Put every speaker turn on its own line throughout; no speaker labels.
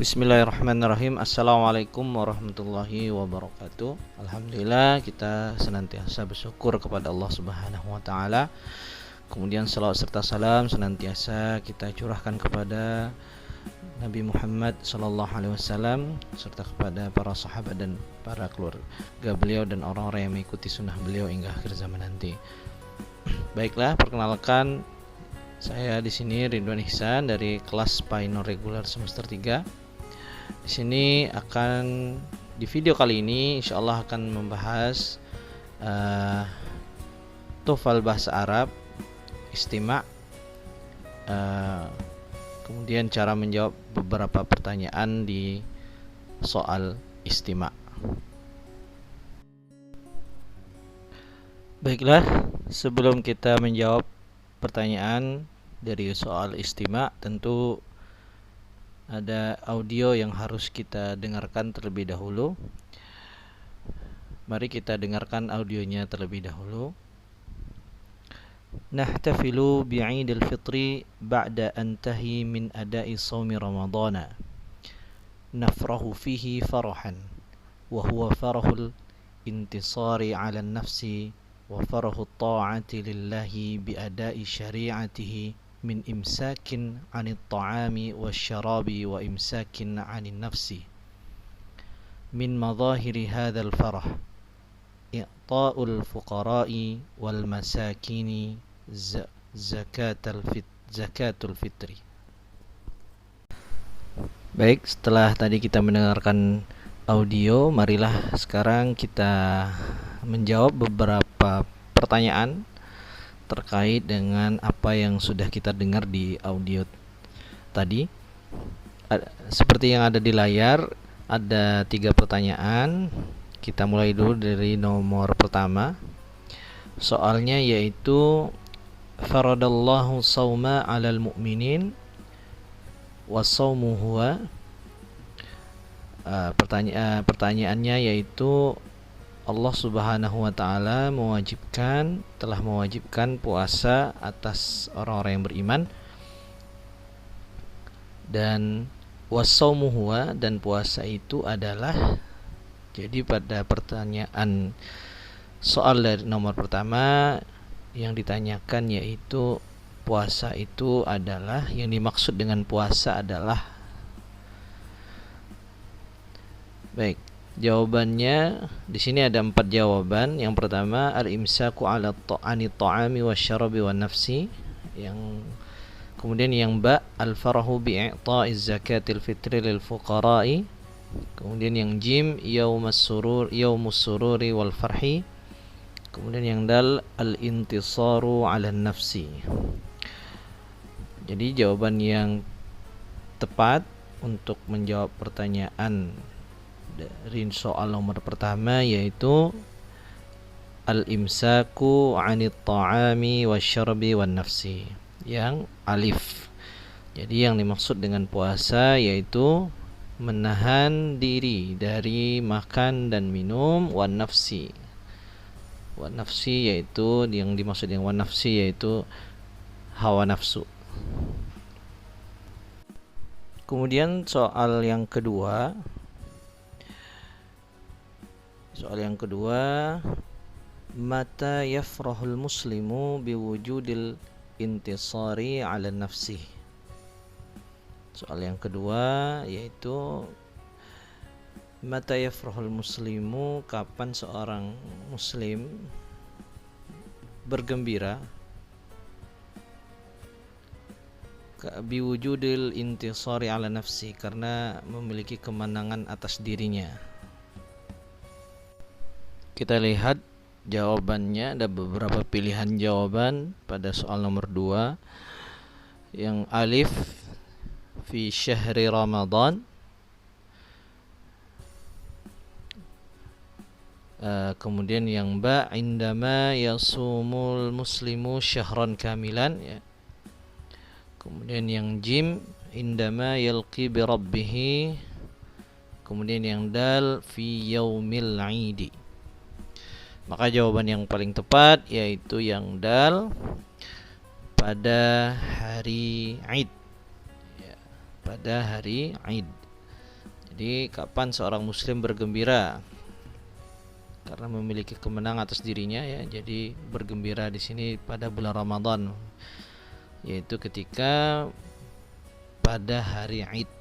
Bismillahirrahmanirrahim. Assalamualaikum warahmatullahi wabarakatuh. Alhamdulillah, kita senantiasa bersyukur kepada Allah Subhanahu wa taala. Kemudian salawat serta salam senantiasa kita curahkan kepada Nabi Muhammad sallallahu alaihi wasallam serta kepada para sahabat dan para keluarga beliau dan orang-orang yang mengikuti sunnah beliau hingga akhir zaman nanti. Baiklah, perkenalkan, saya di sini Ridwan Ihsan dari kelas Pioneer Regular semester 3. Di sini di video kali ini insyaallah akan membahas TOEFL bahasa Arab istima', kemudian cara menjawab beberapa pertanyaan di soal istima'. Baiklah, sebelum kita menjawab pertanyaan dari soal istima', tentu ada audio yang harus kita dengarkan terlebih dahulu. Mari kita dengarkan audionya terlebih dahulu. Nahtafilu bi'idil fitri ba'da antahi min ada'i shaumi ramadhana. Nafrahu fihi farahan wa huwa farahul intisari 'ala an-nafsi wa farahu at-ta'ati lillahi bi ada'i syari'atihi min imsakin 'anit ta'ami wasyarabi wa imsakin 'anin nafsi. Min madhahiri hadzal farah i'ta'ul fuqara'i wal masakini zakatul fitri. Baik, setelah tadi kita mendengarkan audio, marilah sekarang kita menjawab beberapa pertanyaan terkait dengan apa yang sudah kita dengar di audio tadi. Seperti yang ada di layar, ada 3 pertanyaan. Kita mulai dulu dari nomor pertama. Soalnya yaitu faradallahu shauma 'alal mu'minin was-shaumu huwa. Pertanyaannya yaitu Allah Subhanahu wa taala telah mewajibkan puasa atas orang-orang yang beriman, dan was-shaumu huwa, dan puasa itu adalah. Jadi pada pertanyaan soal dari nomor pertama yang ditanyakan yaitu puasa itu adalah, yang dimaksud dengan puasa adalah. Baik, jawabannya di sini ada 4 jawaban. Yang pertama, al-imsaku 'ala ta'ami wasyarabi wan nafsi. Kemudian yang ba, al-farahu bi'i'ta'iz zakatil fitri lil fuqara'i. Kemudian yang jim, yaumus sururi wal farhi. Kemudian yang dal, al-intisaru 'ala nafsi. Jadi jawaban yang tepat untuk menjawab pertanyaan dari soal nomor pertama yaitu al-imsaku 'anit ta'ami wasyarbi wan nafsi, yang alif. Jadi yang dimaksud dengan puasa yaitu menahan diri dari makan dan minum, wan nafsi. Wan nafsi yaitu, yang dimaksud dengan wan nafsi yaitu hawa nafsu. Kemudian soal yang kedua, mata yafrahul muslimu biwujudil intisari 'ala nafsi. Soal yang kedua yaitu mata yafrahul muslimu, kapan seorang muslim bergembira biwujudil intisari 'ala nafsi, karena memiliki kemenangan atas dirinya. Kita lihat jawabannya, ada beberapa pilihan jawaban pada soal nomor 2. Yang alif, fi syahri Ramadan. Kemudian yang ba, indama yasumul muslimu syahran kamilan, ya. Kemudian yang jim, indama yalqi bi rabbih. Kemudian yang dal, fi yaumil 'idi. Maka jawaban yang paling tepat yaitu yang dal, pada hari Id, ya, pada hari Id. Jadi kapan seorang muslim bergembira karena memiliki kemenangan atas dirinya ya. Jadi bergembira di sini pada bulan Ramadan, yaitu ketika pada hari Id.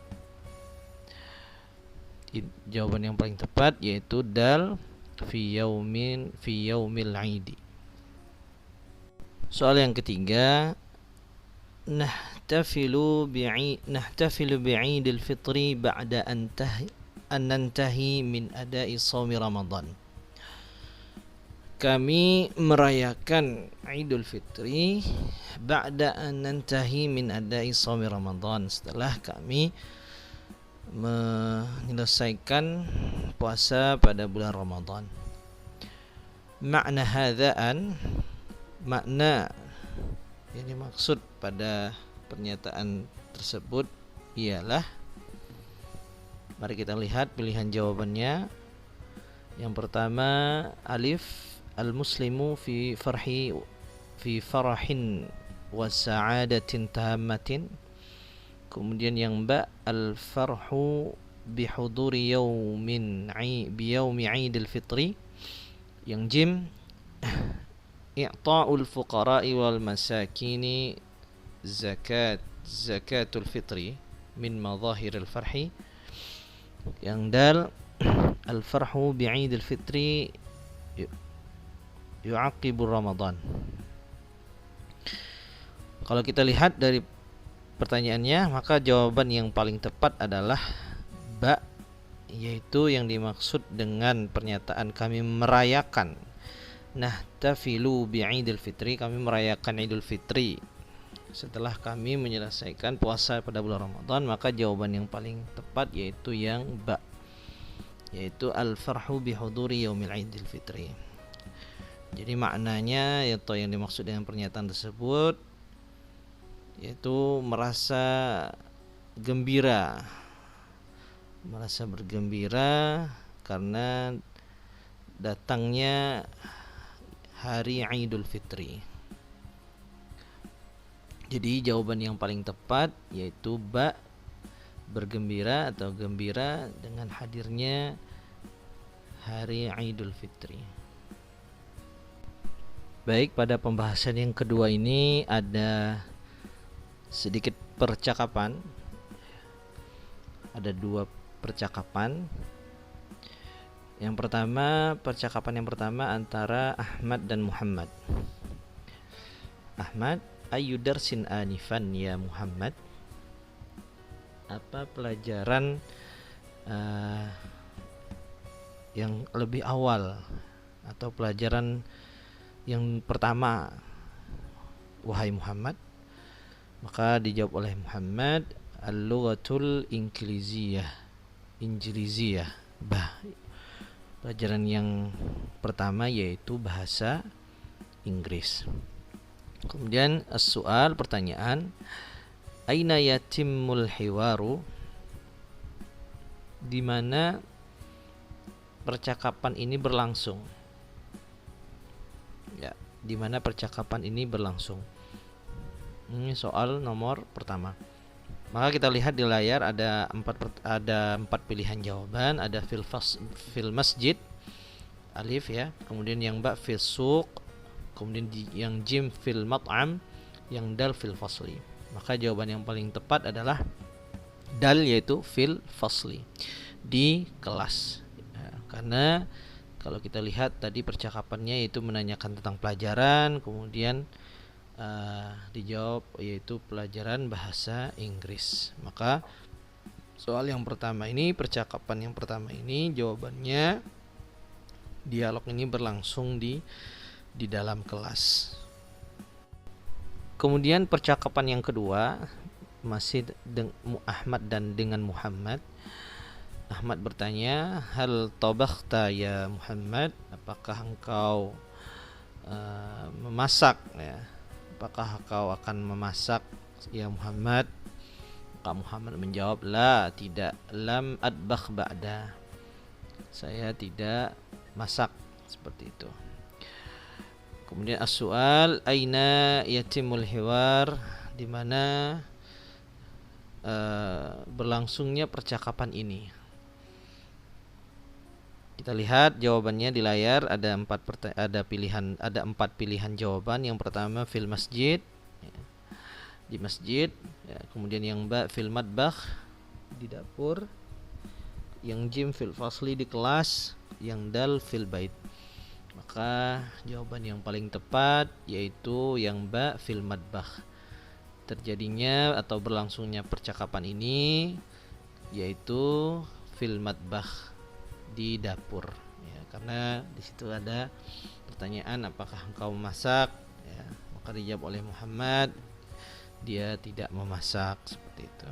Jawaban yang paling tepat yaitu dal fi yaumil Id. Soal yang ketiga, nahtafilu bi'idil fitri ba'da an nantahi min ada'i shaumi Ramadan. Kami merayakan Idul Fitri ba'da an nantahi min ada'i shaumi Ramadan, setelah kami menyelesaikan puasa pada bulan Ramadan. Makna hadzaan, makna yang dimaksud pada pernyataan tersebut ialah, mari kita lihat pilihan jawabannya. Yang pertama, alif, al-muslimu fi farahin wa sa'adatin tammatin. Kemudian yang ba, al-farhu bihuduri yaumi Idul Fitri. Yang jim, i'ta'ul fuqara'i wal masakini zakatul fitri min madhahiril farhi. Yang dal, al-farhu bi'idil fitri yu'aqibur Ramadan. Kalau kita lihat dari pertanyaannya, maka jawaban yang paling tepat adalah ba, yaitu yang dimaksud dengan pernyataan kami merayakan. Nahtafilu bi'idil fitri, kami merayakan Idul Fitri setelah kami menyelesaikan puasa pada bulan Ramadan, maka jawaban yang paling tepat yaitu yang ba, yaitu al-farhu bihuduri yaumil Idul Fitri. Jadi maknanya yaitu yang dimaksud dengan pernyataan tersebut yaitu merasa gembira, merasa bergembira karena datangnya hari Idul Fitri. Jadi jawaban yang paling tepat yaitu ba, bergembira atau gembira dengan hadirnya hari Idul Fitri. Baik, pada pembahasan yang kedua ini ada sedikit percakapan. Ada dua percakapan. Percakapan yang pertama antara Ahmad dan Muhammad. Ahmad, ayu darsin anifan ya Muhammad. Apa pelajaran yang lebih awal atau pelajaran yang pertama wahai Muhammad? Maka dijawab oleh Muhammad, al-lughatul injiliziyah. Pelajaran yang pertama yaitu bahasa Inggris. Kemudian as-su'al, pertanyaan, aina yatimul hiwaru, di mana percakapan ini berlangsung? Ya, di mana percakapan ini berlangsung? Ini soal nomor pertama. Maka kita lihat di layar ada empat pilihan jawaban. Ada fil masjid, alif ya. Kemudian yang ba fil suq. Kemudian yang jim fil mat'am. Yang dal fil fasli. Maka jawaban yang paling tepat adalah dal, yaitu fil fasli, di kelas ya, karena kalau kita lihat tadi percakapannya itu menanyakan tentang pelajaran, kemudian dijawab yaitu pelajaran bahasa Inggris. Maka soal yang pertama ini, percakapan yang pertama ini, jawabannya dialog ini berlangsung di dalam kelas. Kemudian percakapan yang kedua masih Ahmad dan dengan Muhammad. Ahmad bertanya, hal tabakhta ya Muhammad, apakah engkau memasak ya? Apakah kau akan memasak ya Muhammad? Maka Muhammad menjawab, la, tidak, lam adbakh ba'da, saya tidak masak, seperti itu. Kemudian as-su'al, aina yatimul hiwar, di mana berlangsungnya percakapan ini. Kita lihat jawabannya di layar, ada empat pilihan jawaban. Yang pertama fil masjid, ya, di masjid, ya. Kemudian yang ba fil matbakh, di dapur. Yang jim fil fasli, di kelas. Yang dal fil bait. Maka jawaban yang paling tepat yaitu yang ba fil matbakh. Terjadinya atau berlangsungnya percakapan ini yaitu fil matbakh, di dapur, ya, karena di situ ada pertanyaan apakah engkau memasak, ya, maka dijawab oleh Muhammad dia tidak memasak, seperti itu.